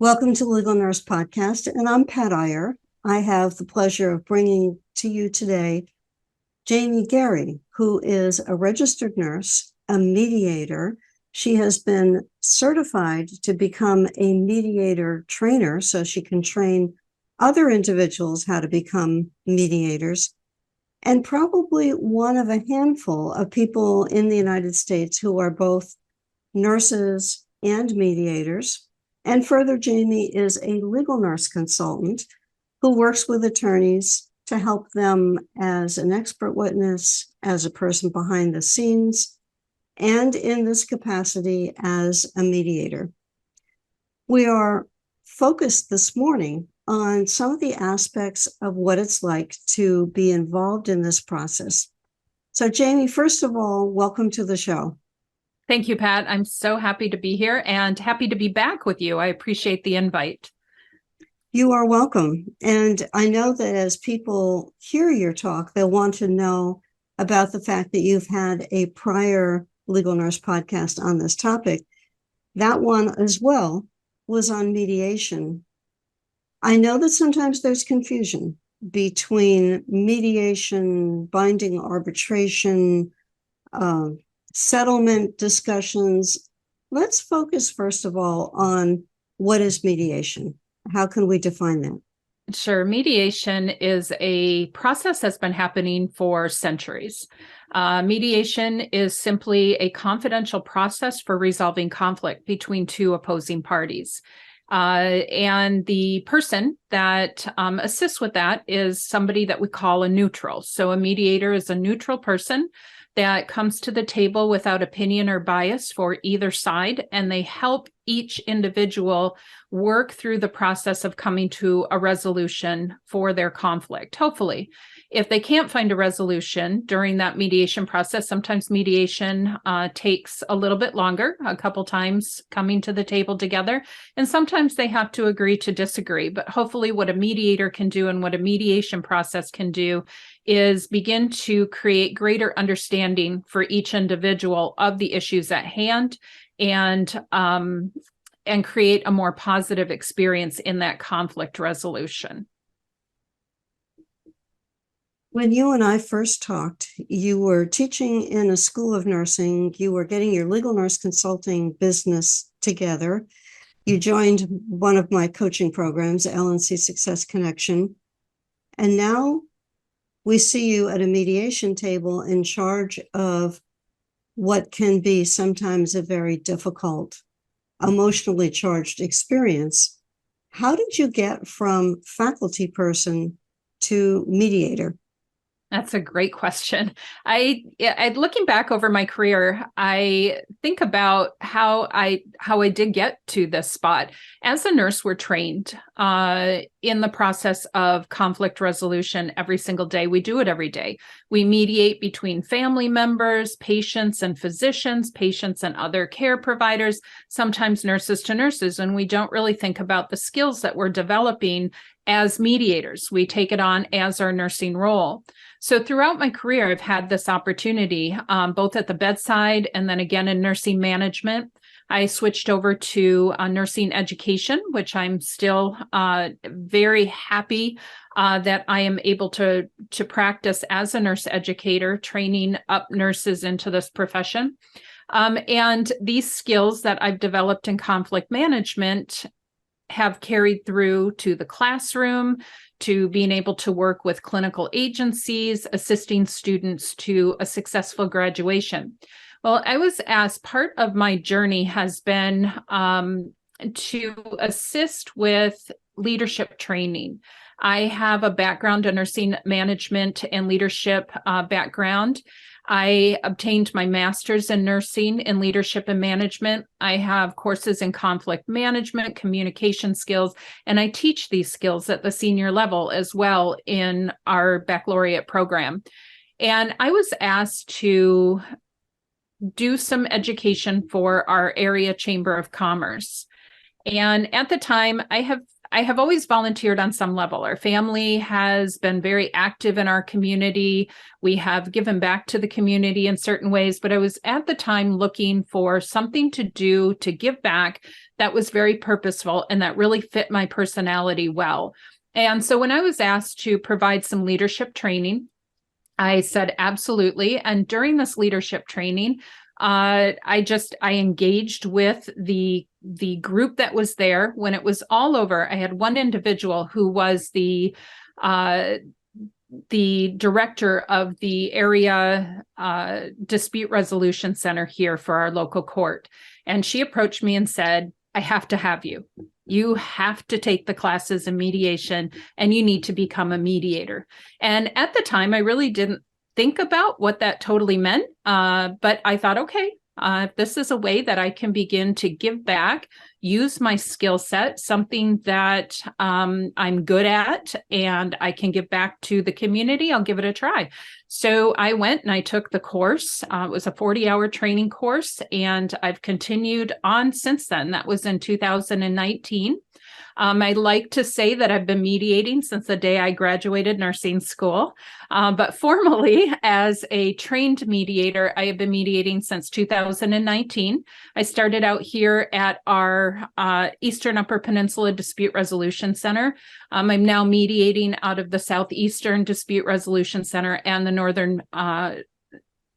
Welcome to the Legal Nurse Podcast, and I'm Pat Iyer. I have the pleasure of bringing to you today Jaime Gerrie, who is a registered nurse, a mediator. She has been certified to become a mediator trainer so she can train other individuals how to become mediators, and probably one of a handful of people in the United States who are both nurses and mediators. And further, Jaimee is a legal nurse consultant who works with attorneys to help them as an expert witness, as a person behind the scenes, and in this capacity as a mediator. We are focused this morning on some of the aspects of what it's like to be involved in this process. So, Jaimee, first of all, welcome to the show. Thank you, Pat. I'm so happy to be here and happy to be back with you. I appreciate the invite. You are welcome. And I know that as people hear your talk, they'll want to know about the fact that you've had a prior Legal Nurse podcast on this topic. That one as well was on mediation. I know that sometimes there's confusion between mediation, binding arbitration, settlement discussions. Let's focus, first of all, on what is mediation. How can we define that? Sure. Mediation is a process that's been happening for centuries. Mediation is simply a confidential process for resolving conflict between two opposing parties. And the person that assists with that is somebody that we call a neutral. So a mediator is a neutral person that comes to the table without opinion or bias for either side, and they help each individual work through the process of coming to a resolution for their conflict, hopefully. If they can't find a resolution during that mediation process, sometimes mediation takes a little bit longer, a couple times coming to the table together, and sometimes they have to agree to disagree. But hopefully what a mediator can do and what a mediation process can do is begin to create greater understanding for each individual of the issues at hand and create a more positive experience in that conflict resolution. When you and I first talked, you were teaching in a school of nursing. You were getting your legal nurse consulting business together. You joined one of my coaching programs, LNC Success Connection. And now we see you at a mediation table in charge of what can be sometimes a very difficult, emotionally charged experience. How did you get from faculty person to mediator? That's a great question. Looking back over my career, I think about how I did get to this spot. As a nurse, we're trained in the process of conflict resolution every single day. We do it every day. We mediate between family members, patients and physicians, patients and other care providers, sometimes nurses to nurses, and we don't really think about the skills that we're developing as mediators. We take it on as our nursing role. So throughout my career, I've had this opportunity, both at the bedside and then again in nursing management. I switched over to nursing education, which I'm still very happy that I am able to practice as a nurse educator, training up nurses into this profession. And these skills that I've developed in conflict management have carried through to the classroom, to being able to work with clinical agencies, assisting students to a successful graduation. Well, I was asked, part of my journey has been to assist with leadership training. I have a background in nursing management and leadership background. I obtained my master's in nursing in leadership and management. I have courses in conflict management, communication skills, and I teach these skills at the senior level as well in our baccalaureate program. And I was asked to do some education for our area chamber of commerce. And at the time, I I have always volunteered on some level. Our family has been very active in our community. We have given back to the community in certain ways, but I was at the time looking for something to do to give back that was very purposeful and that really fit my personality well. And so when I was asked to provide some leadership training, I said, absolutely. And during this leadership training, I engaged with the group that was there. When it was all over, I had one individual who was the director of the area dispute resolution center here for our local court. And she approached me and said, I have to have you. You have to take the classes in mediation and you need to become a mediator. And at the time, I really didn't think about what that totally meant. But I thought, okay, this is a way that I can begin to give back, use my skill set, something that I'm good at, and I can give back to the community. I'll give it a try. So I went and I took the course. It was a 40-hour training course, and I've continued on since then. That was in 2019. I like to say that I've been mediating since the day I graduated nursing school, but formally as a trained mediator, I have been mediating since 2019. I started out here at our Eastern Upper Peninsula Dispute Resolution Center. I'm now mediating out of the Southeastern Dispute Resolution Center and the Northern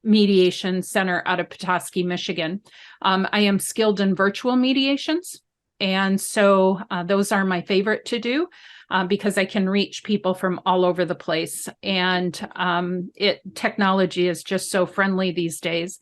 Mediation Center out of Petoskey, Michigan. I am skilled in virtual mediations. And so those are my favorite to do because I can reach people from all over the place. And technology is just so friendly these days.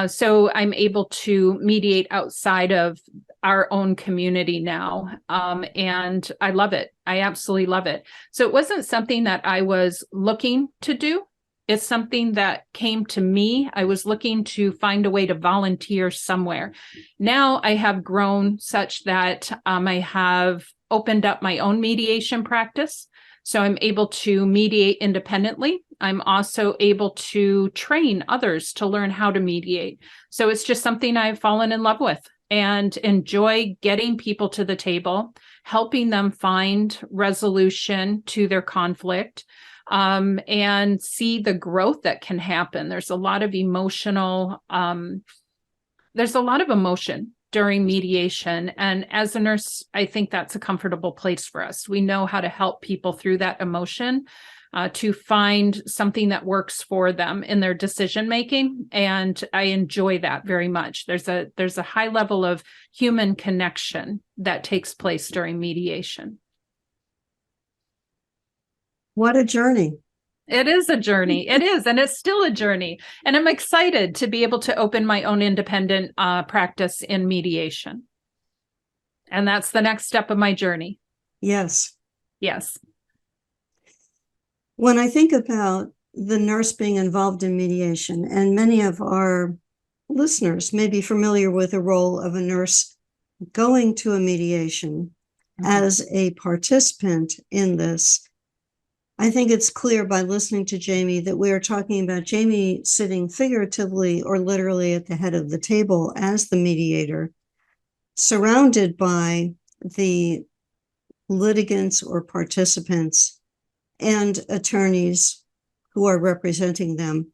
So I'm able to mediate outside of our own community now. And I love it. I absolutely love it. So it wasn't something that I was looking to do. It's something that came to me. I was looking to find a way to volunteer somewhere. Now I have grown such that I have opened up my own mediation practice. So I'm able to mediate independently. I'm also able to train others to learn how to mediate. So it's just something I've fallen in love with and enjoy getting people to the table, helping them find resolution to their conflict. And see the growth that can happen. There's a lot of emotion during mediation. And as a nurse, I think that's a comfortable place for us. We know how to help people through that emotion to find something that works for them in their decision making. And I enjoy that very much. There's a high level of human connection that takes place during mediation. What a journey. It is a journey. It is. And it's still a journey. And I'm excited to be able to open my own independent practice in mediation. And that's the next step of my journey. Yes. Yes. When I think about the nurse being involved in mediation, and many of our listeners may be familiar with the role of a nurse going to a mediation as a participant in this, I think it's clear by listening to Jaimee that we are talking about Jaimee sitting figuratively or literally at the head of the table as the mediator, surrounded by the litigants or participants and attorneys who are representing them.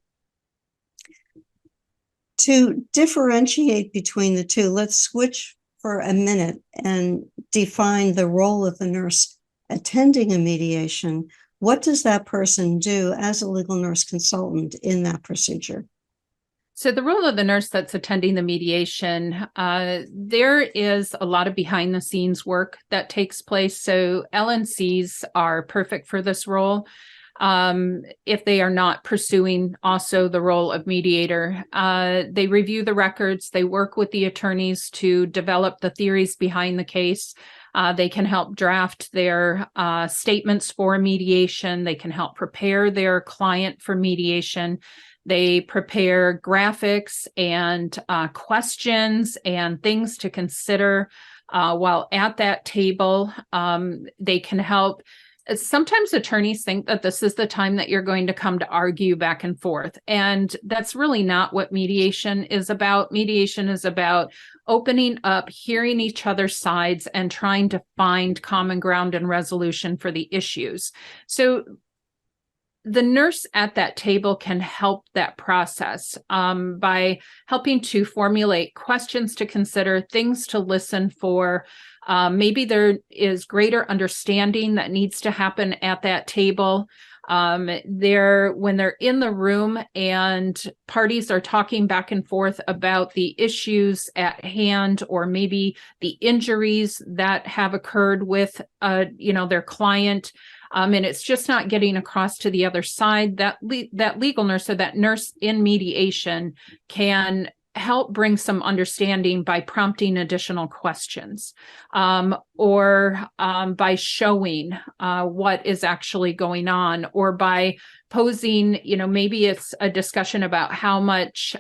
To differentiate between the two, let's switch for a minute and define the role of the nurse attending a mediation. What does that person do as a legal nurse consultant in that procedure? So the role of the nurse that's attending the mediation, there is a lot of behind the scenes work that takes place. So LNCs are perfect for this role. If they are not pursuing also the role of mediator, they review the records, they work with the attorneys to develop the theories behind the case. They can help draft their statements for mediation. They can help prepare their client for mediation. They prepare graphics and questions and things to consider while at that table. They can help sometimes attorneys think that this is the time that you're going to come to argue back and forth. And that's really not what mediation is about. Mediation is about opening up, hearing each other's sides, and trying to find common ground and resolution for the issues. So the nurse at that table can help that process by helping to formulate questions to consider, things to listen for. Maybe there is greater understanding that needs to happen at that table. When they're in the room and parties are talking back and forth about the issues at hand, or maybe the injuries that have occurred with their client, and it's just not getting across to the other side, that legal nurse or that nurse in mediation can help bring some understanding by prompting additional questions, or by showing what is actually going on, or by posing, maybe it's a discussion about how much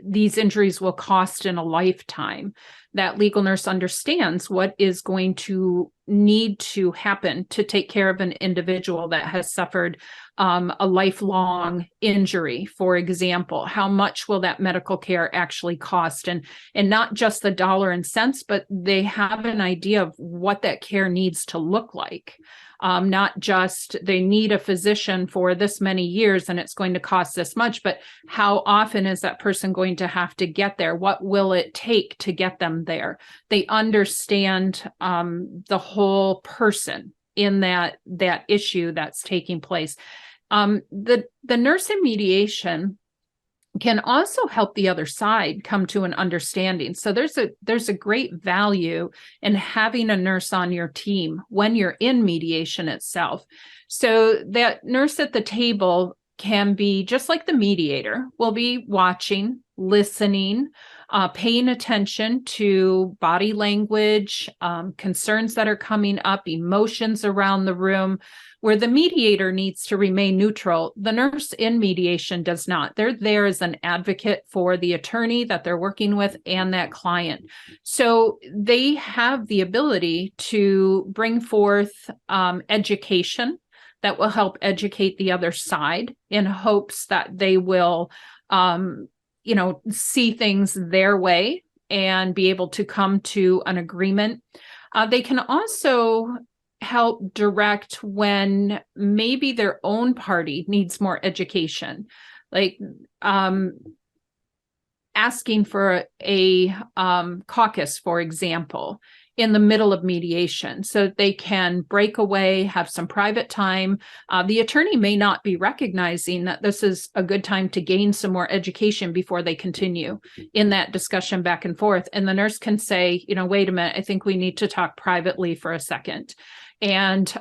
these injuries will cost in a lifetime. That legal nurse understands what is going to need to happen to take care of an individual that has suffered a lifelong injury, for example. How much will that medical care actually cost? And not just the dollar and cents, but they have an idea of what that care needs to look like. Not just they need a physician for this many years and it's going to cost this much, but how often is that person going to have to get there? What will it take to get them there? They understand the whole person in that issue that's taking place. The nurse in mediation can also help the other side come to an understanding. So there's a great value in having a nurse on your team when you're in mediation itself. So that nurse at the table can be just like the mediator, will be watching, listening, paying attention to body language, concerns that are coming up, emotions around the room. Where the mediator needs to remain neutral, the nurse in mediation does not. They're there as an advocate for the attorney that they're working with and that client. So they have the ability to bring forth education that will help educate the other side in hopes that they will, see things their way and be able to come to an agreement. They can also help direct when maybe their own party needs more education, like asking for a caucus, for example, in the middle of mediation, so they can break away, have some private time. The attorney may not be recognizing that this is a good time to gain some more education before they continue in that discussion back and forth. And the nurse can say, wait a minute, I think we need to talk privately for a second. And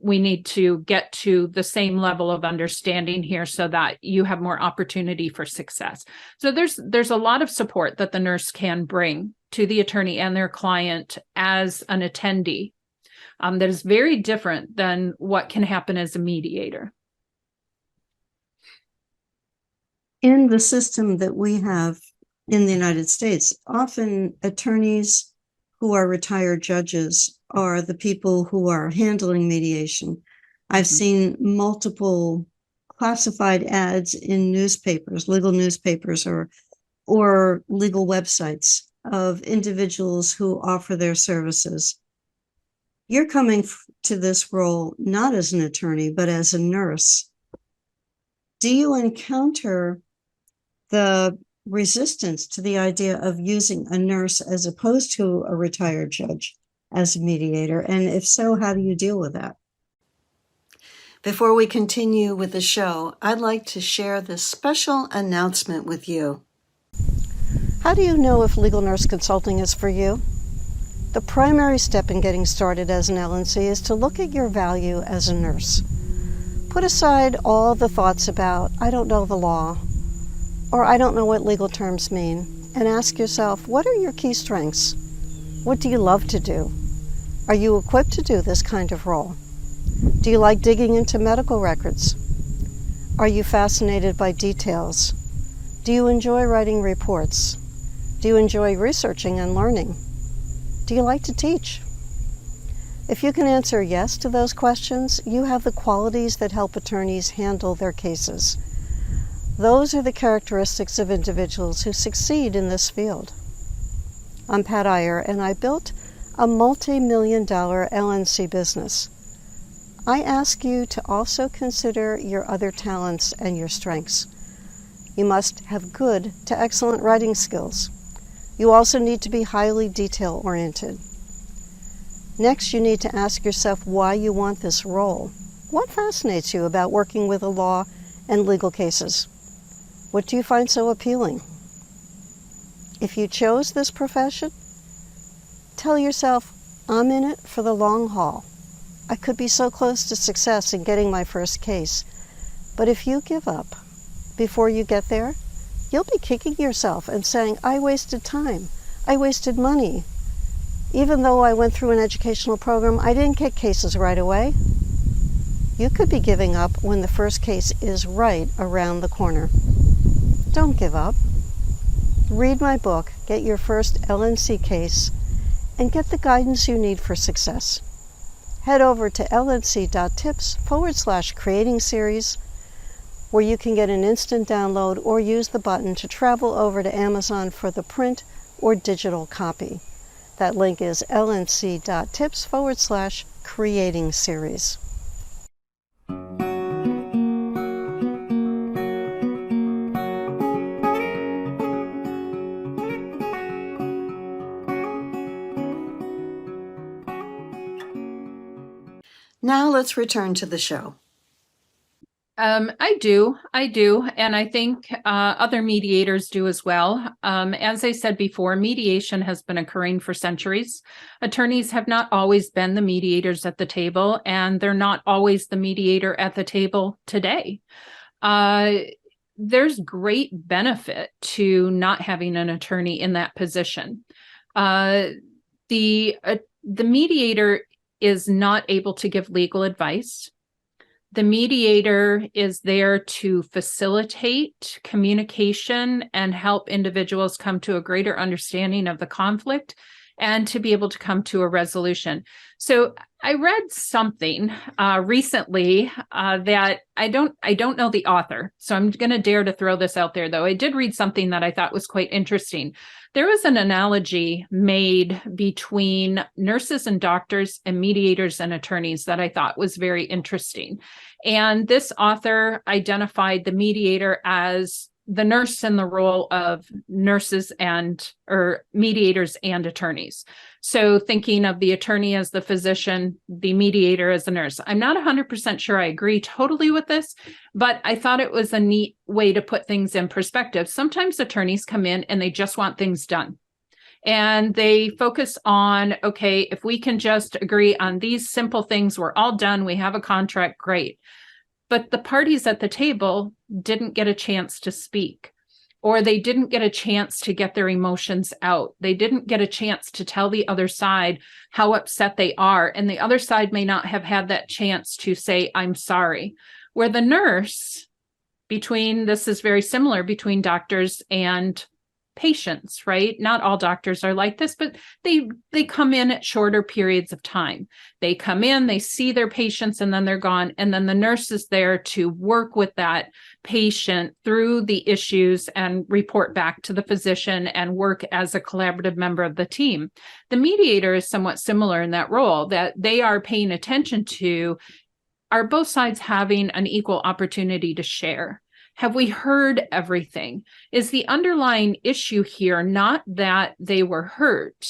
we need to get to the same level of understanding here so that you have more opportunity for success. So there's a lot of support that the nurse can bring to the attorney and their client as an attendee that is very different than what can happen as a mediator. In the system that we have in the United States, often attorneys who are retired judges are the people who are handling mediation. I've seen multiple classified ads in newspapers, legal newspapers, or legal websites of individuals who offer their services. You're coming to this role not as an attorney, but as a nurse. Do you encounter the resistance to the idea of using a nurse as opposed to a retired judge as a mediator? And if so, how do you deal with that? Before we continue with the show, I'd like to share this special announcement with you. How do you know if legal nurse consulting is for you? The primary step in getting started as an LNC is to look at your value as a nurse. Put aside all the thoughts about, I don't know the law, or I don't know what legal terms mean, and ask yourself, what are your key strengths? What do you love to do? Are you equipped to do this kind of role? Do you like digging into medical records? Are you fascinated by details? Do you enjoy writing reports? Do you enjoy researching and learning? Do you like to teach? If you can answer yes to those questions, you have the qualities that help attorneys handle their cases. Those are the characteristics of individuals who succeed in this field. I'm Pat Iyer, and I built a multi-million-dollar LNC business. I ask you to also consider your other talents and your strengths. You must have good to excellent writing skills. You also need to be highly detail-oriented. Next, you need to ask yourself why you want this role. What fascinates you about working with the law and legal cases? What do you find so appealing? If you chose this profession, tell yourself, I'm in it for the long haul. I could be so close to success in getting my first case. But if you give up before you get there, you'll be kicking yourself and saying, I wasted time. I wasted money. Even though I went through an educational program, I didn't get cases right away. You could be giving up when the first case is right around the corner. Don't give up. Read my book, get your first LNC case, and get the guidance you need for success. Head over to lnc.tips/creating series, where you can get an instant download or use the button to travel over to Amazon for the print or digital copy. That link is lnc.tips/creating series. Now let's return to the show. I do. And I think other mediators do as well. As I said before, mediation has been occurring for centuries. Attorneys have not always been the mediators at the table, and they're not always the mediator at the table today. There's great benefit to not having an attorney in that position. The mediator is not able to give legal advice. The mediator is there to facilitate communication and help individuals come to a greater understanding of the conflict and to be able to come to a resolution. So I read something recently that I don't know the author, so I'm going to dare to throw this out there, though. I did read something that I thought was quite interesting. There was an analogy made between nurses and doctors and mediators and attorneys that I thought was very interesting. And this author identified the mediator as the nurse in the role of nurses or mediators and attorneys. So thinking of the attorney as the physician, the mediator as the nurse. I'm not 100% sure I agree totally with this, but I thought it was a neat way to put things in perspective. Sometimes attorneys come in and they just want things done. And they focus on, okay, if we can just agree on these simple things, we're all done, we have a contract, great. But the parties at the table didn't get a chance to speak, or they didn't get a chance to get their emotions out. They didn't get a chance to tell the other side how upset they are. And the other side may not have had that chance to say, I'm sorry. Where the nurse, this is very similar between doctors and patients, right? Not all doctors are like this, but they come in at shorter periods of time. They come in, they see their patients, and then they're gone. And then the nurse is there to work with that patient through the issues and report back to the physician and work as a collaborative member of the team. The mediator is somewhat similar in that role, that they are paying attention to, are both sides having an equal opportunity to share? Have we heard everything? Is the underlying issue here not that they were hurt,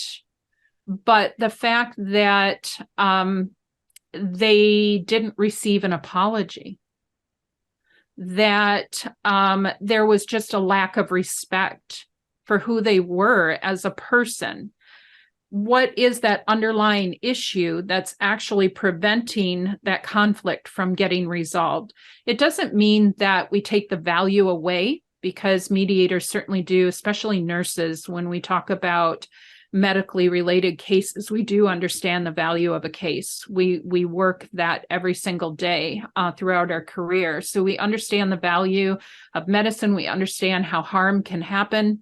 but the fact that they didn't receive an apology? That there was just a lack of respect for who they were as a person? What is that underlying issue that's actually preventing that conflict from getting resolved? It doesn't mean that we take the value away, because mediators certainly do, especially nurses. When we talk about medically related cases, we do understand the value of a case. We work that every single day throughout our career. So we understand the value of medicine. We understand how harm can happen.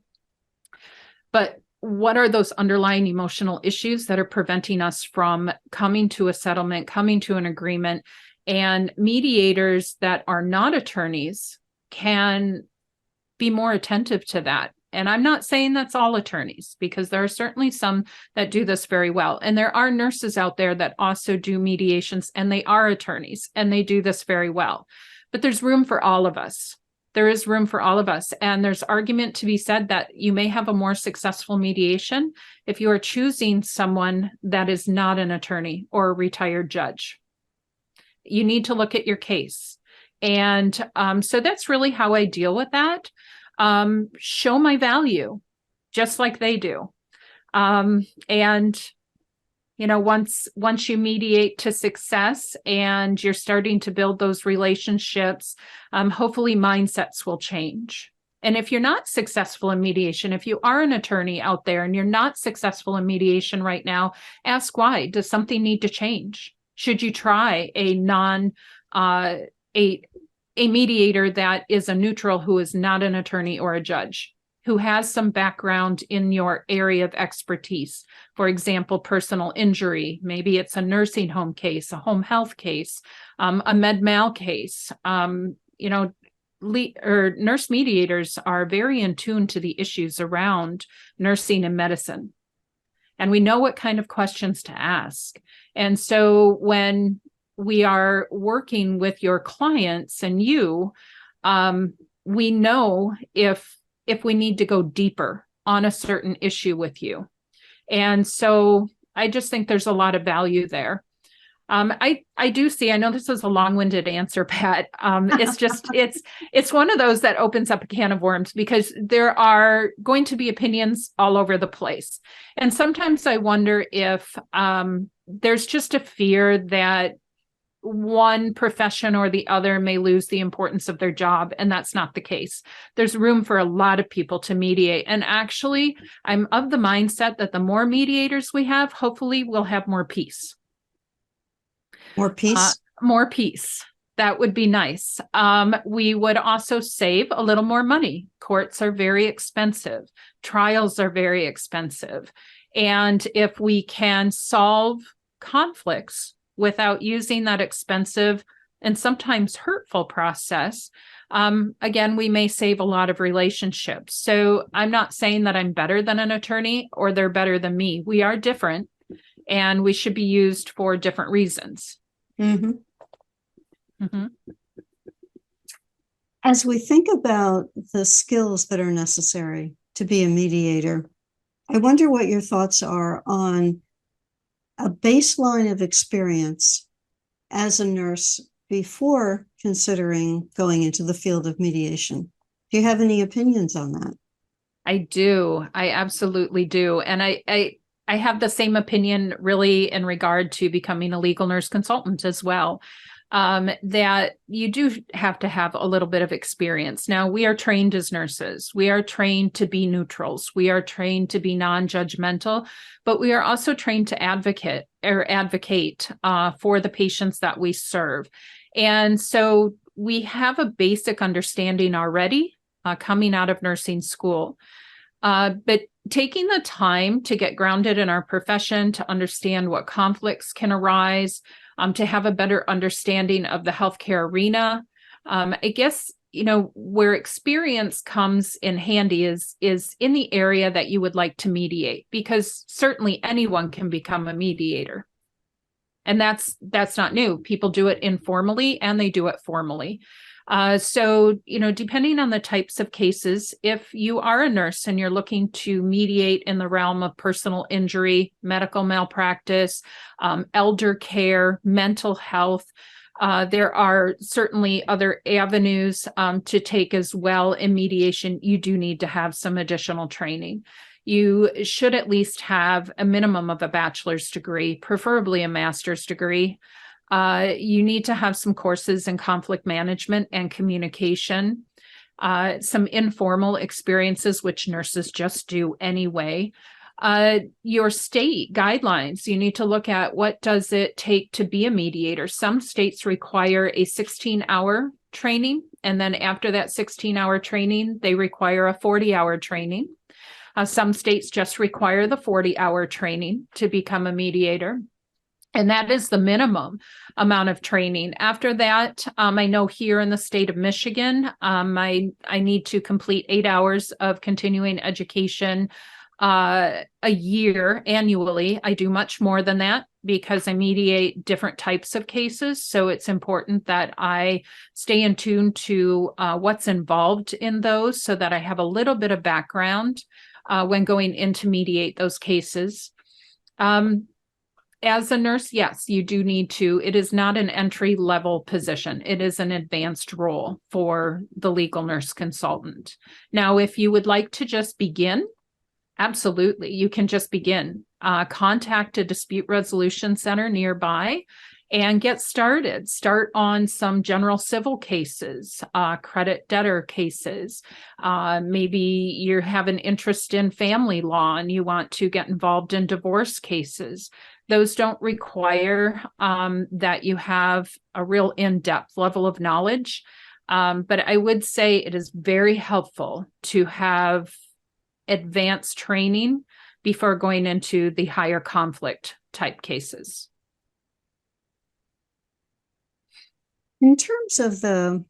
But what are those underlying emotional issues that are preventing us from coming to a settlement, coming to an agreement? And mediators that are not attorneys can be more attentive to that. And I'm not saying that's all attorneys, because there are certainly some that do this very well. And there are nurses out there that also do mediations, and they are attorneys, and they do this very well. But there's room for all of us. There is room for all of us. And there's argument to be said that you may have a more successful mediation if you are choosing someone that is not an attorney or a retired judge. You need to look at your case. And so that's really how I deal with that. Show my value, just like they do. And once you mediate to success and you're starting to build those relationships, hopefully mindsets will change. And if you're not successful in mediation, if you are an attorney out there and you're not successful in mediation right now, ask why. Does something need to change? Should you try a mediator that is a neutral, who is not an attorney or a judge, who has some background in your area of expertise? For example, personal injury. Maybe it's a nursing home case, a home health case, a med mal case. Nurse mediators are very in tune to the issues around nursing and medicine. And we know what kind of questions to ask. And so when we are working with your clients and you, we know if we need to go deeper on a certain issue with you. And so I just think there's a lot of value there. I do see, I know this is a long-winded answer, Pat. It's just, it's one of those that opens up a can of worms, because there are going to be opinions all over the place. And sometimes I wonder if there's just a fear that one profession or the other may lose the importance of their job. And that's not the case. There's room for a lot of people to mediate. And actually, I'm of the mindset that the more mediators we have, hopefully we'll have more peace. More peace? More peace. That would be nice. We would also save a little more money. Courts are very expensive. Trials are very expensive. And if we can solve conflicts without using that expensive and sometimes hurtful process, again, we may save a lot of relationships. So I'm not saying that I'm better than an attorney or they're better than me. We are different, and we should be used for different reasons. Mm-hmm. Mm-hmm. As we think about the skills that are necessary to be a mediator, I wonder what your thoughts are on a baseline of experience as a nurse before considering going into the field of mediation. Do you have any opinions on that? I do. I absolutely do. And I have the same opinion really in regard to becoming a legal nurse consultant as well. That you do have to have a little bit of experience. Now, we are trained as nurses. We are trained to be neutrals. We are trained to be non-judgmental, but we are also trained to advocate for the patients that we serve. And so we have a basic understanding already coming out of nursing school. But taking the time to get grounded in our profession, to understand what conflicts can arise, to have a better understanding of the healthcare arena. I guess, where experience comes in handy is in the area that you would like to mediate, because certainly anyone can become a mediator. And that's not new. People do it informally and they do it formally. So, depending on the types of cases, if you are a nurse and you're looking to mediate in the realm of personal injury, medical malpractice, elder care, mental health, there are certainly other avenues to take as well in mediation. You do need to have some additional training. You should at least have a minimum of a bachelor's degree, preferably a master's degree. You need to have some courses in conflict management and communication, some informal experiences, which nurses just do anyway. Your state guidelines, you need to look at what does it take to be a mediator. Some states require a 16-hour training, and then after that 16-hour training, they require a 40-hour training. Some states just require the 40-hour training to become a mediator. And that is the minimum amount of training. After that, I know here in the state of Michigan, I need to complete 8 hours of continuing education a year annually. I do much more than that because I mediate different types of cases. So it's important that I stay in tune to what's involved in those so that I have a little bit of background when going in to mediate those cases. As a nurse, yes, you do need to. It is not an entry-level position. It is an advanced role for the legal nurse consultant. Now, if you would like to just begin, absolutely, you can just begin. Contact a dispute resolution center nearby and get started. Start on some general civil cases, credit debtor cases. Maybe you have an interest in family law and you want to get involved in divorce cases. Those don't require that you have a real in-depth level of knowledge. But I would say it is very helpful to have advanced training before going into the higher conflict type cases. In terms of the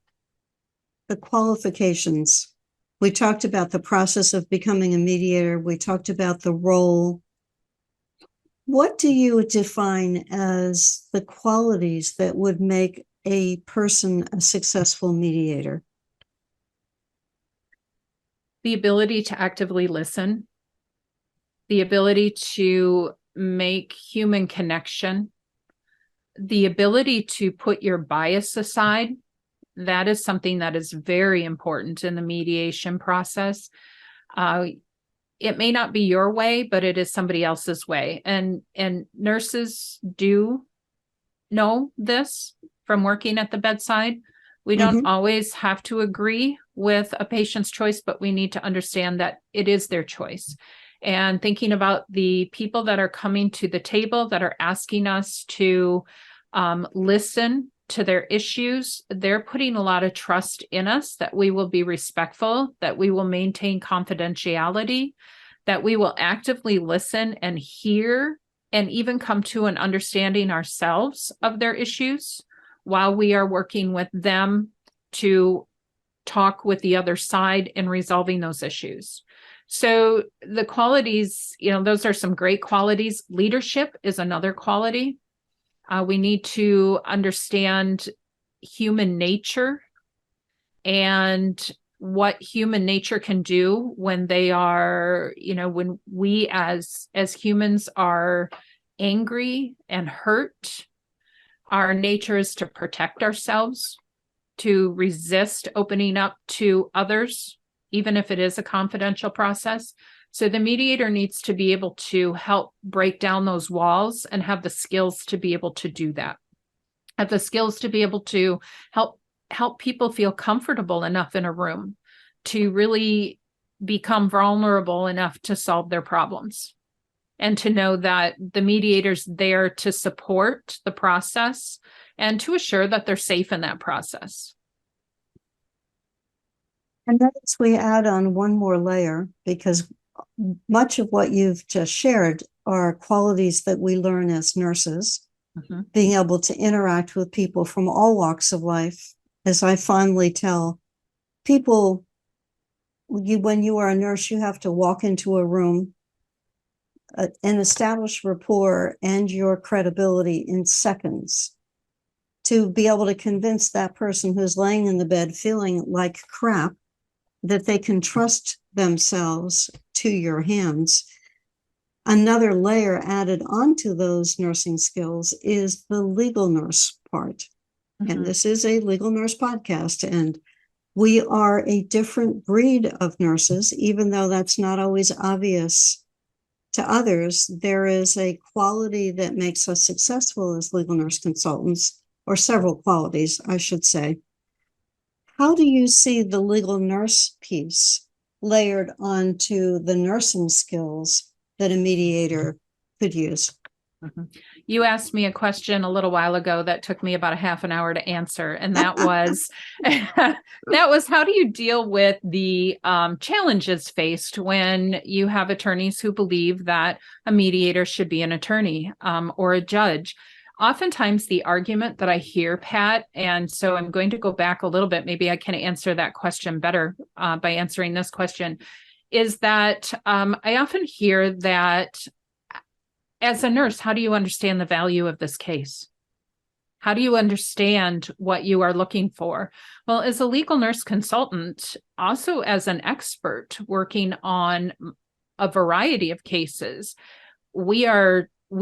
qualifications, we talked about the process of becoming a mediator. We talked about the role. What do you define as the qualities that would make a person a successful mediator? The ability to actively listen, the ability to make human connection, the ability to put your bias aside. That is something that is very important in the mediation process. It may not be your way, but it is somebody else's way. And nurses do know this from working at the bedside. We don't always have to agree with a patient's choice, but we need to understand that it is their choice. And thinking about the people that are coming to the table that are asking us to listen to their issues, they're putting a lot of trust in us that we will be respectful, that we will maintain confidentiality, that we will actively listen and hear and even come to an understanding ourselves of their issues while we are working with them to talk with the other side in resolving those issues. So the qualities, those are some great qualities. Leadership is another quality. We need to understand human nature and what human nature can do when they are, when we as humans are angry and hurt. Our nature is to protect ourselves, to resist opening up to others, even if it is a confidential process. So the mediator needs to be able to help break down those walls and have the skills to be able to do that. Have the skills to be able to help people feel comfortable enough in a room to really become vulnerable enough to solve their problems. And to know that the mediator's there to support the process and to assure that they're safe in that process. And as we add on one more layer, because much of what you've just shared are qualities that we learn as nurses, being able to interact with people from all walks of life. As I fondly tell people, when you are a nurse, you have to walk into a room and establish rapport and your credibility in seconds to be able to convince that person who's laying in the bed feeling like crap that they can trust themselves to your hands. Another layer added onto those nursing skills is the legal nurse part. And this is a legal nurse podcast, and we are a different breed of nurses, even though that's not always obvious to others. There is a quality that makes us successful as legal nurse consultants, or several qualities, I should say. How do you see the legal nurse piece layered onto the nursing skills that a mediator could use? You asked me a question a little while ago that took me about a half an hour to answer, and that was how do you deal with the challenges faced when you have attorneys who believe that a mediator should be an attorney or a judge? Oftentimes the argument that I hear, Pat, and so I'm going to go back a little bit, maybe I can answer that question better by answering this question, is that I often hear that as a nurse, how do you understand the value of this case? How do you understand what you are looking for? Well, as a legal nurse consultant, also as an expert working on a variety of cases, we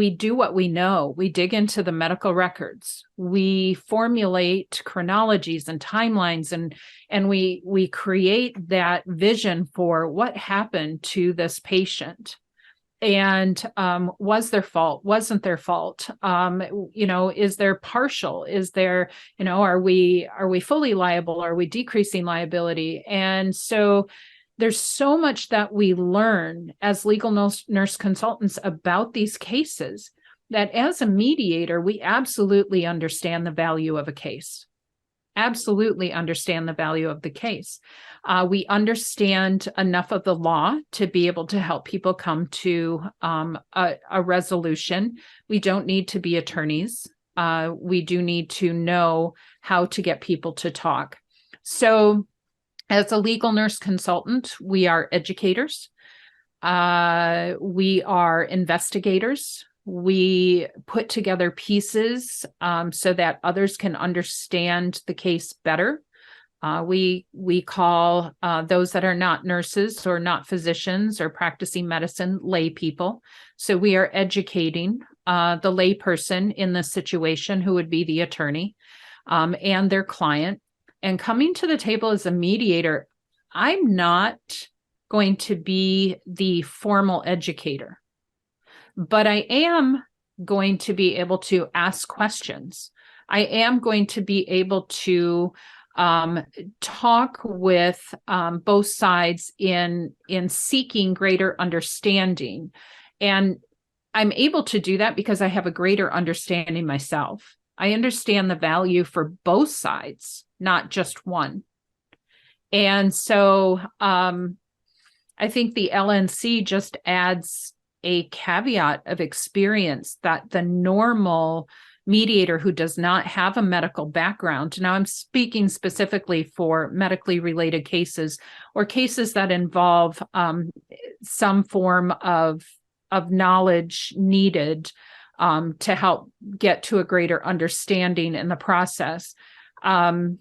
do what we know. We dig into the medical records. We formulate chronologies and timelines, and we create that vision for what happened to this patient. And was their fault? Wasn't their fault? Is there partial? Is there, are we fully liable? Are we decreasing liability? And so there's so much that we learn as legal nurse consultants about these cases that as a mediator, we absolutely understand the value of a case. Absolutely understand the value of the case. We understand enough of the law to be able to help people come to a resolution. We don't need to be attorneys. We do need to know how to get people to talk. So as a legal nurse consultant, we are educators. We are investigators. We put together pieces so that others can understand the case better. We call those that are not nurses or not physicians or practicing medicine lay people. So we are educating the lay person in this situation, who would be the attorney, and their client. And coming to the table as a mediator, I'm not going to be the formal educator, but I am going to be able to ask questions. I am going to be able to talk with both sides in seeking greater understanding. And I'm able to do that because I have a greater understanding myself. I understand the value for both sides, not just one. And so I think the LNC just adds a caveat of experience that the normal mediator who does not have a medical background, now I'm speaking specifically for medically related cases or cases that involve some form of knowledge needed to help get to a greater understanding in the process. The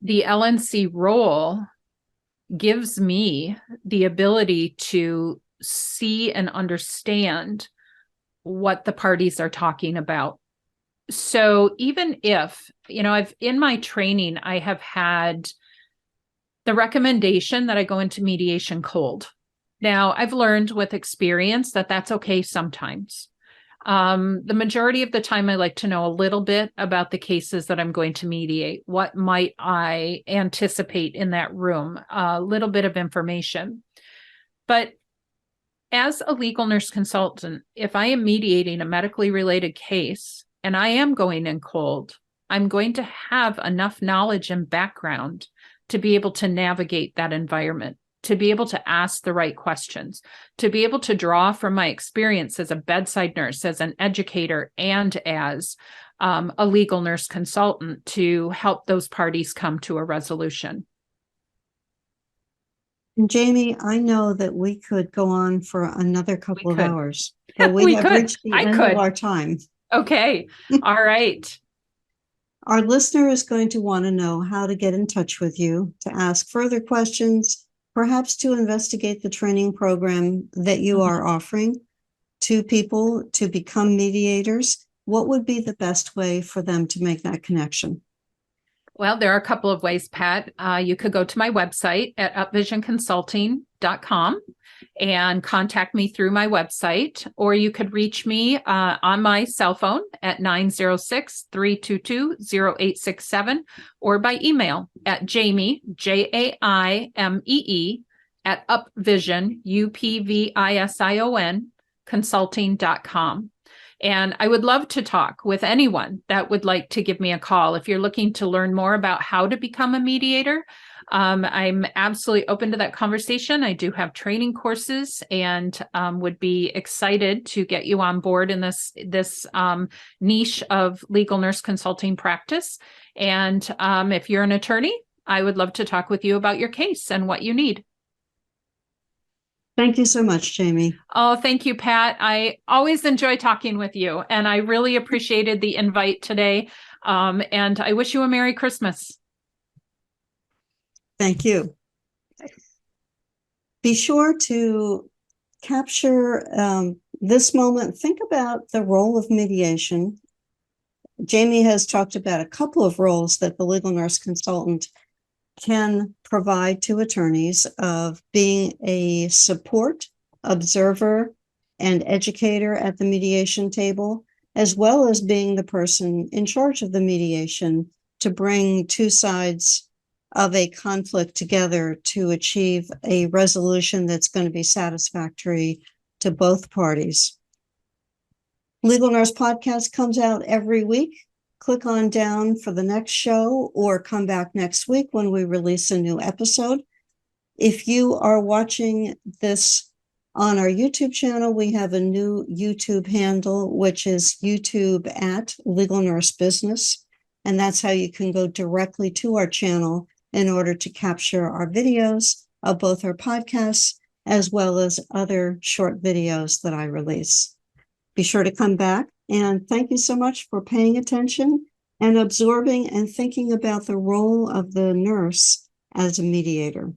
LNC role gives me the ability to see and understand what the parties are talking about. So even if, in my training, I have had the recommendation that I go into mediation cold. Now, I've learned with experience that that's okay sometimes. The majority of the time, I like to know a little bit about the cases that I'm going to mediate. What might I anticipate in that room? A little bit of information. But as a legal nurse consultant, if I am mediating a medically related case and I am going in cold, I'm going to have enough knowledge and background to be able to navigate that environment, to be able to ask the right questions, to be able to draw from my experience as a bedside nurse, as an educator, and as a legal nurse consultant to help those parties come to a resolution. And Jaimee, I know that we could go on for another couple of hours, but we have reached the end of our time. Okay. All right. Our listener is going to want to know how to get in touch with you, to ask further questions, perhaps to investigate the training program that you are offering to people to become mediators. What would be the best way for them to make that connection? Well, there are a couple of ways, Pat. You could go to my website at upvisionconsulting.com and contact me through my website, or you could reach me on my cell phone at 906-322-0867, or by email at Jaimee, Jaimee, at upvision, upvision, legalnurseconsulting.com. And I would love to talk with anyone that would like to give me a call. If you're looking to learn more about how to become a mediator, I'm absolutely open to that conversation. I do have training courses and would be excited to get you on board in this niche of legal nurse consulting practice. And if you're an attorney, I would love to talk with you about your case and what you need. Thank you so much, Jaimee. Oh, thank you, Pat. I always enjoy talking with you, and I really appreciated the invite today. And I wish you a Merry Christmas. Thank you. Be sure to capture this moment. Think about the role of mediation. Jaimee has talked about a couple of roles that the legal nurse consultant can provide to attorneys, of being a support, observer, and educator at the mediation table, as well as being the person in charge of the mediation to bring two sides of a conflict together to achieve a resolution that's going to be satisfactory to both parties. Legal Nurse Podcast comes out every week. Click on down for the next show or come back next week when we release a new episode. If you are watching this on our YouTube channel, we have a new YouTube handle, which is YouTube at Legal Nurse Business. And that's how you can go directly to our channel in order to capture our videos of both our podcasts as well as other short videos that I release. Be sure to come back, and thank you so much for paying attention and absorbing and thinking about the role of the nurse as a mediator.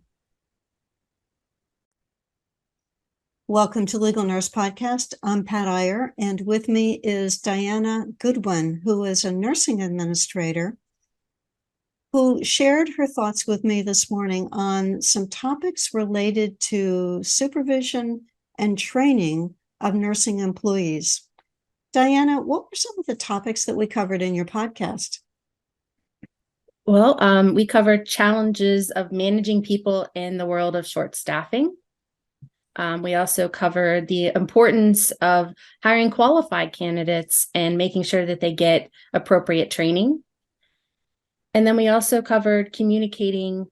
Welcome to Legal Nurse Podcast. I'm Pat Iyer, and with me is Diana Goodwin, who is a nursing administrator, who shared her thoughts with me this morning on some topics related to supervision and training of nursing employees. Diana, what were some of the topics that we covered in your podcast? Well, we covered challenges of managing people in the world of short staffing. We also covered the importance of hiring qualified candidates and making sure that they get appropriate training. And then we also covered communicating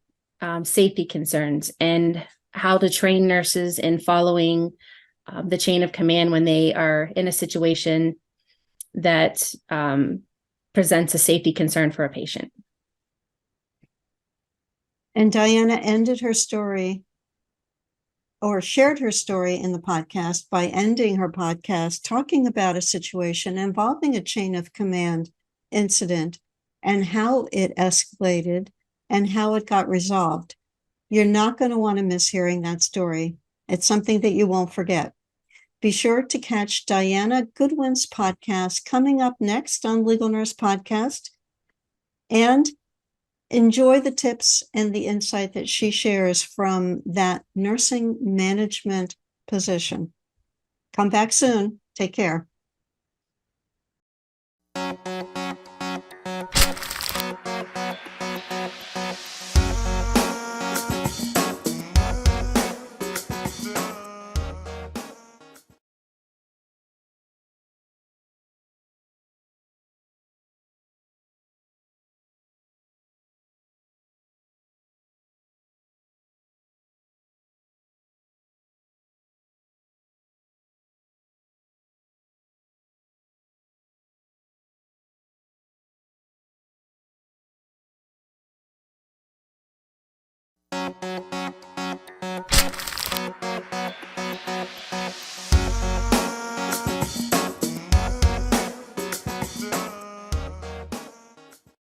safety concerns and how to train nurses in following the chain of command when they are in a situation that presents a safety concern for a patient. And Diana ended her story, or shared her story in the podcast, by ending her podcast talking about a situation involving a chain of command incident and how it escalated and how it got resolved. You're not going to want to miss hearing that story. It's something that you won't forget. Be sure to catch Diana Goodwin's podcast coming up next on Legal Nurse Podcast, and enjoy the tips and the insight that she shares from that nursing management position. Come back soon. Take care.